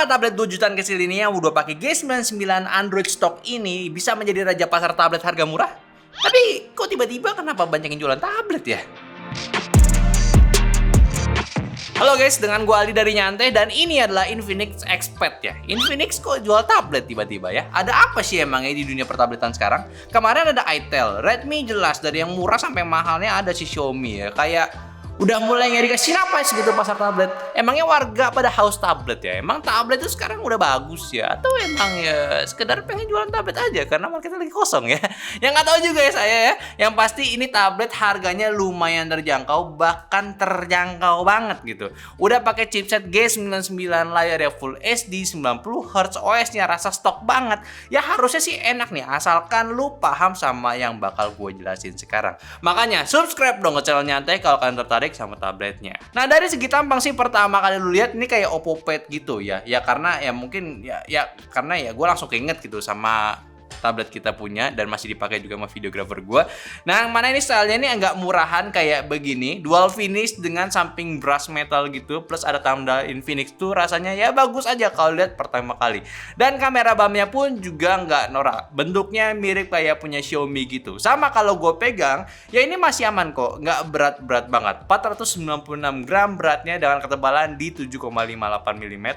Kenapa tablet 2 jutaan kecil ini yang udah pakai G99 Android stock ini bisa menjadi raja pasar tablet harga murah? Tapi kok tiba-tiba kenapa banyak yang jualan tablet ya? Halo guys, dengan gue Aldi dari Nyantai dan ini adalah Infinix Expert ya. Infinix kok jual tablet tiba-tiba ya? Ada apa sih emangnya di dunia pertabletan sekarang? Kemarin ada itel, Redmi jelas dari yang murah sampai mahalnya ada si Xiaomi ya. Kayak udah mulai ngeri kasih napas gitu pasar tablet. Emangnya warga pada haus tablet ya? Emang tablet itu sekarang udah bagus ya? Atau emang ya sekedar pengen jualan tablet aja karena marketnya lagi kosong ya? Yang nggak tahu juga ya saya ya. Yang pasti ini tablet harganya lumayan terjangkau, bahkan terjangkau banget gitu. Udah pakai chipset G99, layarnya Full HD 90Hz, OS-nya rasa stok banget. Ya harusnya sih enak nih asalkan lu paham sama yang bakal gue jelasin sekarang. Makanya subscribe dong ke channel Nyantai kalau kalian tertarik sama tabletnya. Nah dari segi tampang sih pertama kali lu lihat ini kayak Oppo Pad gitu ya. Ya karena ya mungkin karena ya gue langsung keinget gitu sama tablet kita punya dan masih dipakai juga sama videographer gue. Nah, yang mana ini stylenya ini agak murahan kayak begini, dual finish dengan samping brush metal gitu, plus ada tanda Infinix tuh rasanya ya bagus aja kalau lihat pertama kali. Dan kamera BAM-nya pun juga nggak norak, bentuknya mirip kayak punya Xiaomi gitu. Sama kalau gue pegang, ya ini masih aman kok, nggak berat-berat banget. 496 gram beratnya dengan ketebalan di 7,58 mm,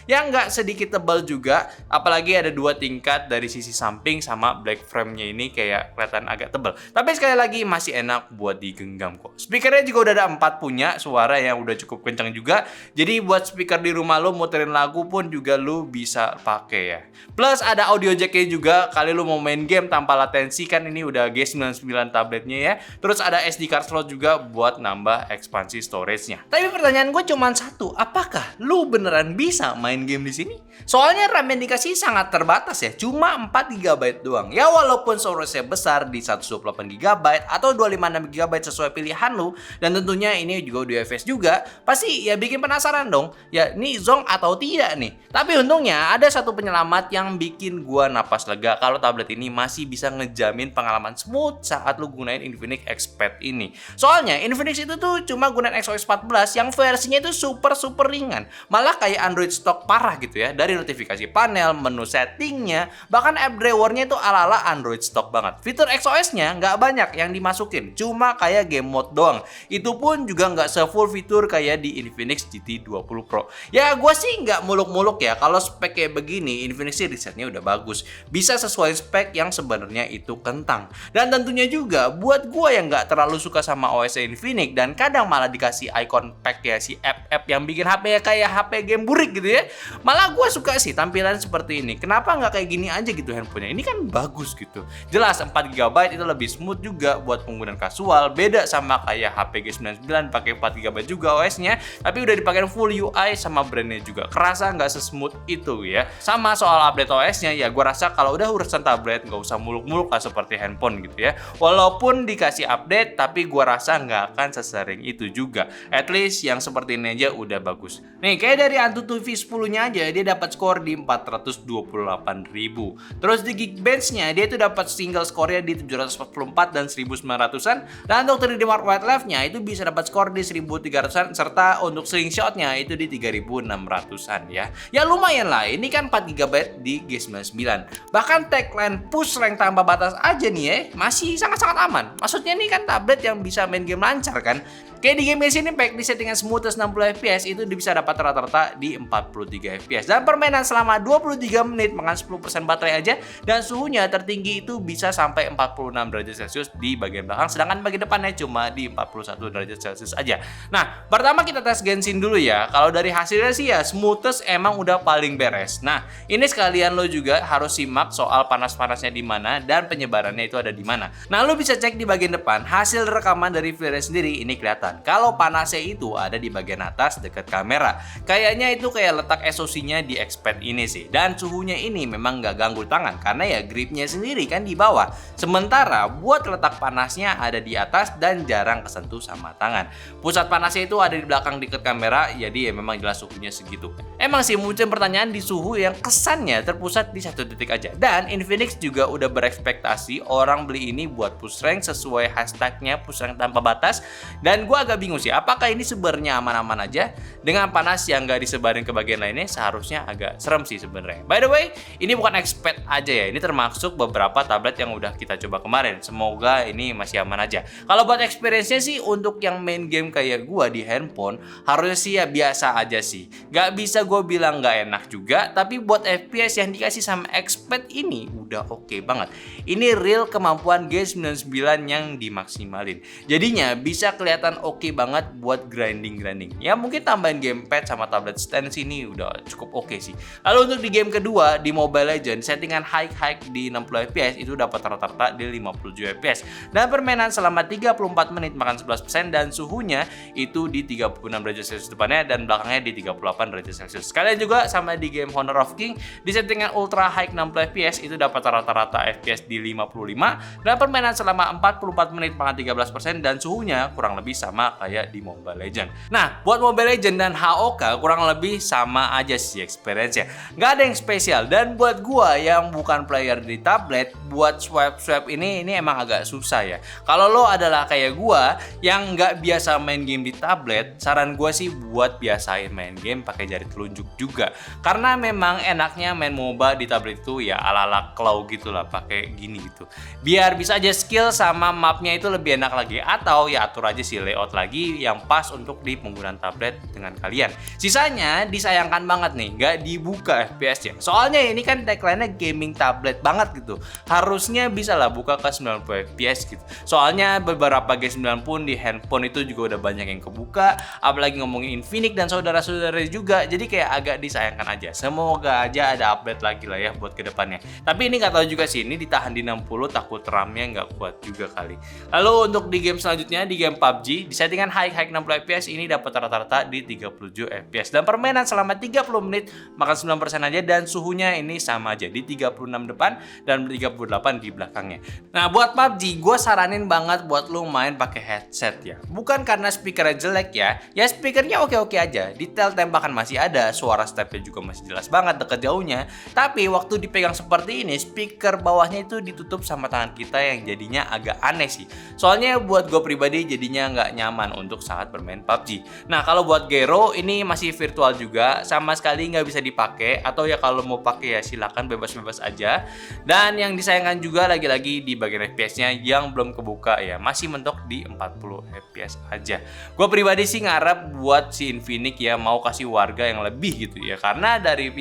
yang nggak sedikit tebal juga, apalagi ada dua tingkat dari sisi samping sama black frame-nya ini kayak kelihatan agak tebal. Tapi sekali lagi masih enak buat digenggam kok. Speakernya juga udah ada 4 punya, suara yang udah cukup kencang juga. Jadi buat speaker di rumah lo muterin lagu pun juga lo bisa pakai ya. Plus ada audio jack-nya juga, kali lo mau main game tanpa latensi kan ini udah G99 tabletnya ya. Terus ada SD card slot juga buat nambah ekspansi storage-nya. Tapi pertanyaan gue cuma satu, apakah lo beneran bisa main game di sini? Soalnya RAM yang dikasih sangat terbatas ya, cuma 4 GB doang. Ya walaupun storage-nya besar di 128 GB atau 256 GB sesuai pilihan lu, dan tentunya ini juga UFS juga, pasti ya bikin penasaran dong, ya ini zonk atau tidak nih. Tapi untungnya ada satu penyelamat yang bikin gua napas lega kalau tablet ini masih bisa ngejamin pengalaman smooth saat lu gunain Infinix Expert ini. Soalnya Infinix itu tuh cuma gunain XOS 14 yang versinya itu super ringan, malah kayak Android stock parah gitu ya, dari notifikasi panel, menu settingnya, bahkan app drawernya itu ala-ala Android stock banget. Fitur XOS-nya nggak banyak yang dimasukin, cuma kayak game mode doang. Itu pun juga nggak se-full fitur kayak di Infinix GT 20 Pro. Ya gue sih nggak muluk-muluk ya, kalau spek kayak begini Infinix sih risetnya udah bagus, bisa sesuai spek yang sebenarnya itu kentang. Dan tentunya juga buat gue yang nggak terlalu suka sama OS Infinix dan kadang malah dikasih icon pack ya si app-app yang bikin HP kayak HP game burik gitu ya, malah gue suka sih tampilan seperti ini. Kenapa nggak kayak gini aja gitu handphonenya? Ini kan bagus gitu. Jelas 4 GB itu lebih smooth juga buat penggunaan kasual, beda sama kayak HP G99 pakai 4 GB juga OS-nya, tapi udah dipakai full UI sama brandnya juga. Kerasa nggak sesmooth itu ya. Sama soal update OS-nya ya, gue rasa kalau udah urusan tablet nggak usah muluk-muluk lah seperti handphone gitu ya. Walaupun dikasih update, tapi gue rasa nggak akan sesering itu juga. At least yang seperti ini aja udah bagus. Nih kayak dari Antutu V10-nya aja dia dapat skor di 428.000. Terus di Geekbench-nya dia itu dapat single skornya di 744 dan 1900-an, dan untuk 3D Mark Wildlife-nya itu bisa dapat skor di 1300-an, serta untuk slingshot-nya itu di 3600-an ya. Ya lumayan lah, ini kan 4 GB di G99. Bahkan tagline push rank tanpa batas aja nih ya, masih sangat-sangat aman. Maksudnya ini kan tablet yang bisa main game lancar kan. Kayak di game ini pack di settingan smoothness 60 fps itu bisa dapat rata-rata di 43 fps. Dan permainan selama 23 menit dengan 10% baterai aja, dan suhunya tertinggi itu bisa sampai 46 derajat Celcius di bagian belakang, sedangkan bagian depannya cuma di 41 derajat Celcius aja. Nah, pertama kita tes Genshin dulu ya. Kalau dari hasilnya sih ya smoothness emang udah paling beres. Nah, ini sekalian lo juga harus simak soal panas-panasnya di mana dan penyebarannya itu ada di mana. Nah, lo bisa cek di bagian depan hasil rekaman dari Vire sendiri, ini kelihatan. Kalau panasnya itu ada di bagian atas dekat kamera. Kayaknya itu kayak letak SoC-nya di Expert ini sih. Dan suhunya ini memang nggak ganggu tangan karena ya gripnya sendiri kan di bawah. Sementara buat letak panasnya ada di atas dan jarang kesentuh sama tangan. Pusat panasnya itu ada di belakang dekat kamera, jadi ya memang jelas suhunya segitu. Emang sih muncul pertanyaan di suhu yang kesannya terpusat di satu titik aja. Dan Infinix juga udah berekspektasi orang beli ini buat push rank sesuai hashtagnya push rank tanpa batas. Dan gue agak bingung sih, apakah ini sebenarnya aman-aman aja dengan panas yang nggak disebarin ke bagian lainnya, seharusnya agak serem sih sebenarnya. By the way, ini bukan expert aja ya, ini termasuk beberapa tablet yang udah kita coba kemarin. Semoga ini masih aman aja. Kalau buat experience-nya sih, untuk yang main game kayak gua di handphone, harusnya sih ya biasa aja sih. Gak bisa gue bilang gak enak juga, tapi buat FPS yang dikasih sama expert ini udah oke banget. Ini real kemampuan G99 yang dimaksimalin. Jadinya bisa kelihatan oke banget buat grinding. Ya mungkin tambahin gamepad sama tablet stand sini udah cukup oke sih. Lalu untuk di game kedua di Mobile Legends, settingan high di 60 fps itu dapat rata-rata di 57 fps. Dan permainan selama 34 menit makan 11% dan suhunya itu di 36 derajat Celcius depannya dan belakangnya di 38 derajat Celcius. Kalian juga sama di game Honor of King di settingan ultra high 60 fps itu dapat rata-rata fps di 55 dan permainan selama 44 menit makan 13% dan suhunya kurang lebih sama kayak di Mobile Legends. Nah, buat Mobile Legends dan HOK kurang lebih sama aja sih experience-nya. Nggak ada yang spesial, dan buat gua yang bukan player di tablet, buat swipe ini emang agak susah ya. Kalau lo adalah kayak gua yang nggak biasa main game di tablet, saran gua sih buat biasain main game pakai jari telunjuk juga. Karena memang enaknya main MOBA di tablet itu ya ala-ala claw gitu lah, pakai gini gitu. Biar bisa aja skill sama mapnya itu lebih enak lagi, atau ya atur aja sih layout lagi yang pas untuk di penggunaan tablet dengan kalian. Sisanya disayangkan banget nih nggak dibuka FPS-nya. Soalnya ini kan tagline-nya gaming tablet banget gitu. Harusnya bisa lah buka ke 90 fps gitu. Soalnya beberapa G9 pun di handphone itu juga udah banyak yang kebuka, apalagi ngomongin Infinix dan saudara-saudara juga. Jadi kayak agak disayangkan aja. Semoga aja ada update lagi lah ya buat kedepannya. Tapi ini nggak tahu juga sih, ini ditahan di 60, takut RAM-nya nggak kuat juga kali. Lalu untuk di game selanjutnya, di game PUBG, di settingan high 60 fps ini dapat rata-rata di 37 fps. Dan permainan selama 30 menit makan 9% aja dan suhunya ini sama aja di 36 depan dan 38 di belakangnya. Nah, buat PUBG gue saranin banget buat lu main pakai headset ya. Bukan karena speakernya jelek ya. Ya speakernya oke-oke aja. Detail tembakan masih ada, suara stepnya juga masih jelas banget deket jauhnya. Tapi waktu dipegang seperti ini, speaker bawahnya itu ditutup sama tangan kita yang jadinya agak aneh sih. Soalnya buat gue pribadi jadinya nggak nyaman untuk saat bermain PUBG. Nah, kalau buat Gyro ini masih virtual juga, sama sekali nggak bisa dipakai, atau ya kalau mau pakai ya silakan bebas-bebas aja. Dan yang disayangkan juga lagi-lagi di bagian FPS-nya yang belum kebuka ya, masih mentok di 40 FPS aja. Gue pribadi sih ngarep buat si Infinix ya mau kasih warga yang lebih gitu ya, karena dari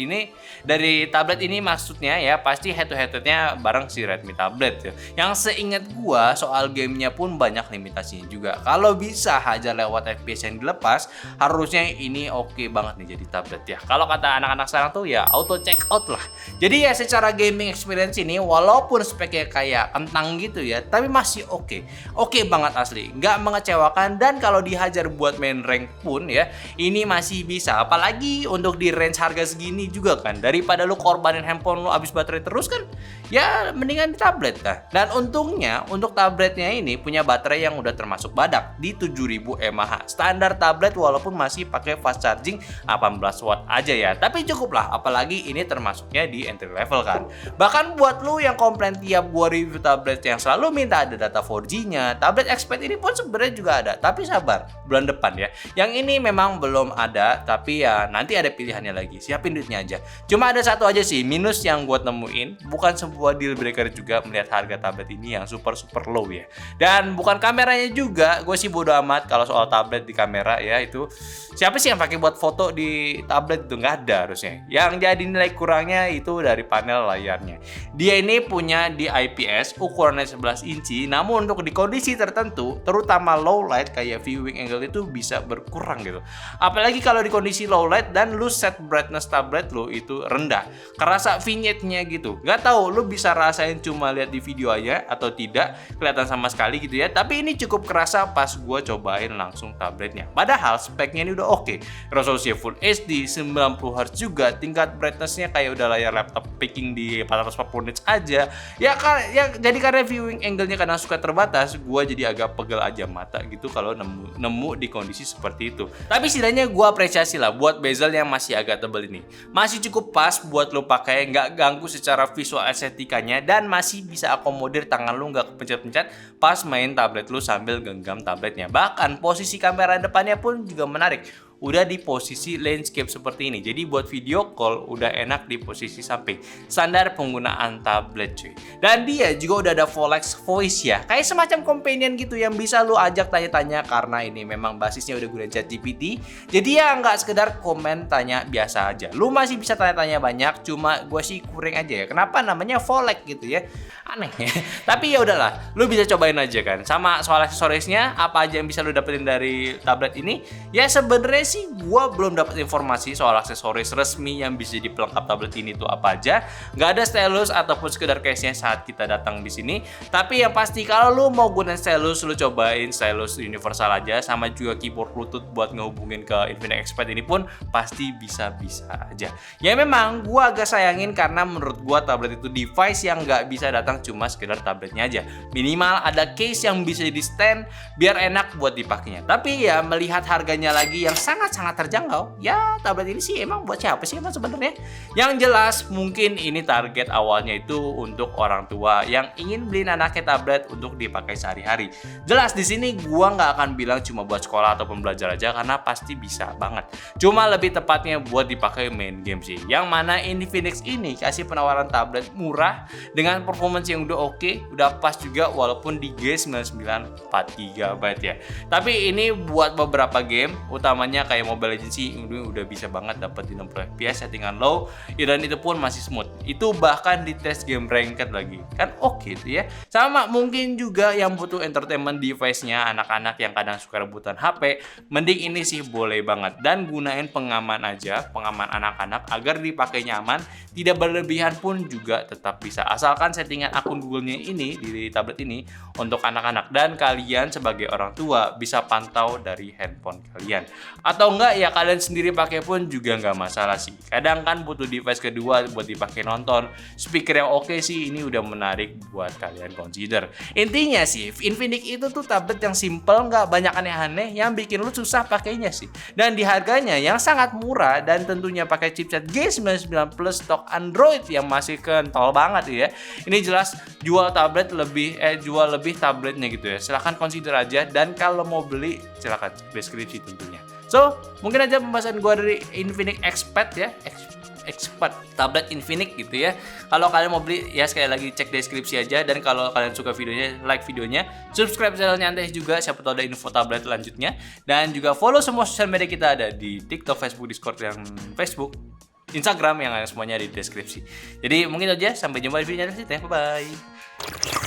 tablet ini maksudnya ya pasti head to headnya bareng si Redmi tablet ya. Yang seingat gue soal gamenya pun banyak limitasinya juga. Kalau bisa hajar lewat FPS yang dilepas, harusnya ini oke banget nih jadi tablet ya. Kalau kata anak-anak sekarang tuh ya auto check out lah. Jadi ya secara gaming experience ini walaupun speknya kayak kentang gitu ya, tapi masih oke banget asli, nggak mengecewakan. Dan kalau dihajar buat main rank pun ya ini masih bisa, apalagi untuk di range harga segini juga kan, daripada lu korbanin handphone lu habis baterai terus kan, ya mendingan di tablet kan. Dan untungnya untuk tabletnya ini punya baterai yang udah termasuk badak di 7000 mAh standar tablet, walaupun masih pakai fast charging 18 watt aja ya, tapi cukup lah, apalagi ini termasuknya di entry level kan. Bahkan buat lu yang komplain tiap gua review tablet yang selalu minta ada data 4G-nya, tablet expert ini pun sebenarnya juga ada, tapi sabar, bulan depan ya. Yang ini memang belum ada, tapi ya nanti ada pilihannya lagi, siapin duitnya aja. Cuma ada satu aja sih minus yang gua temuin, bukan sebuah deal breaker juga melihat harga tablet ini yang super low ya. Dan bukan kameranya juga, gue sih bodo amat kalau soal tablet di kamera ya, itu siapa sih yang pakai buat foto di tablet, itu nggak ada harusnya. Yang jadi nilai kurangnya itu dari panel layarnya. Dia ini punya di IPS ukurannya 11 inci, namun untuk di kondisi tertentu terutama low light kayak viewing angle itu bisa berkurang gitu. Apalagi kalau di kondisi low light dan lu set brightness tablet lu itu rendah, kerasa vignette-nya gitu. Nggak tahu lu bisa rasain cuma lihat di video aja atau tidak kelihatan sama sekali gitu ya, tapi ini cukup kerasa pas gue cobain langsung tabletnya. Padahal speknya ini udah oke, resolusi Full HD 90Hz juga, tingkat brightness-nya kayak udah layar laptop picking di 440 nits aja. Ya jadi karena viewing angle-nya kadang suka terbatas, gue jadi agak pegel aja mata gitu kalau nemu di kondisi seperti itu. Tapi setidaknya gue apresiasi lah buat bezel yang masih agak tebal ini. Masih cukup pas buat lo pakai, nggak ganggu secara visual estetikanya, dan masih bisa akomodir tangan lo nggak kepencet-pencet pas main tablet lo sambil genggam tabletnya. Bahkan posisi kamera depannya pun juga menarik. Udah di posisi landscape seperti ini. Jadi buat video call udah enak di posisi samping. Standar penggunaan tablet cuy. Dan dia juga udah ada Volex Voice ya. Kayak semacam companion gitu yang bisa lu ajak tanya-tanya, karena ini memang basisnya udah gunain ChatGPT. Jadi ya nggak sekedar komen tanya biasa aja. Lu masih bisa tanya-tanya banyak, cuma gue sih kurang aja ya. Kenapa namanya Volex gitu ya? Aneh ya. Tapi ya udahlah, lu bisa cobain aja kan. Sama soal aksesorisnya, apa aja yang bisa lu dapetin dari tablet ini? Ya sebenarnya sih gua belum dapat informasi soal aksesoris resmi yang bisa jadi pelengkap tablet ini tuh apa aja. Nggak ada stylus ataupun sekedar case-nya saat kita datang di sini. Tapi yang pasti kalau lu mau gunain stylus, lu cobain stylus universal aja, sama juga keyboard Bluetooth buat ngehubungin ke Infinix Expert ini pun pasti bisa-bisa aja. Ya memang gua agak sayangin karena menurut gua tablet itu device yang nggak bisa datang cuma sekedar tabletnya aja. Minimal ada case yang bisa jadi stand biar enak buat dipakainya. Tapi ya melihat harganya lagi yang sangat terjangkau, ya tablet ini sih emang buat siapa sih emang sebenarnya? Yang jelas mungkin ini target awalnya itu untuk orang tua yang ingin beliin anaknya tablet untuk dipakai sehari-hari. Jelas di sini gua nggak akan bilang cuma buat sekolah ataupun belajar aja, karena pasti bisa banget. Cuma lebih tepatnya buat dipakai main game sih. Yang mana Infinix ini kasih penawaran tablet murah dengan performance yang udah oke, udah pas juga walaupun di G99 4GB ya. Tapi ini buat beberapa game, utamanya kayak Mobile Legends sih udah bisa banget dapetin 60 FPS settingan low ya, dan itu pun masih smooth. Itu bahkan di tes game ranked lagi kan oke tuh ya. Sama mungkin juga yang butuh entertainment device-nya, anak-anak yang kadang suka rebutan HP, mending ini sih boleh banget. Dan gunain pengaman aja, pengaman anak-anak agar dipakai nyaman, tidak berlebihan pun juga tetap bisa, asalkan settingan akun Google-nya ini di tablet ini untuk anak-anak, dan kalian sebagai orang tua bisa pantau dari handphone kalian. Atau enggak ya kalian sendiri pakai pun juga nggak masalah sih. Kadang kan butuh device kedua buat dipakai nonton. Speaker yang oke sih ini udah menarik buat kalian consider. Intinya sih Infinix itu tuh tablet yang simple, nggak banyak aneh-aneh yang bikin lu susah pakainya sih. Dan di harganya yang sangat murah, dan tentunya pakai chipset G99 Plus stok Android yang masih kental banget ya. Ini jelas jual lebih tabletnya gitu ya. Silahkan consider aja, dan kalau mau beli silahkan deskripsi tentunya. So, mungkin aja pembahasan gue dari Infinix Expert ya. Expert tablet Infinix gitu ya. Kalau kalian mau beli ya sekali lagi cek deskripsi aja, dan kalau kalian suka videonya, like videonya, subscribe channelnya Nyantai juga, siapa tahu ada info tablet selanjutnya, dan juga follow semua sosial media kita, ada di TikTok, Facebook, Discord, yang Facebook, Instagram, yang semuanya di deskripsi. Jadi mungkin aja, sampai jumpa di video selanjutnya. Bye bye.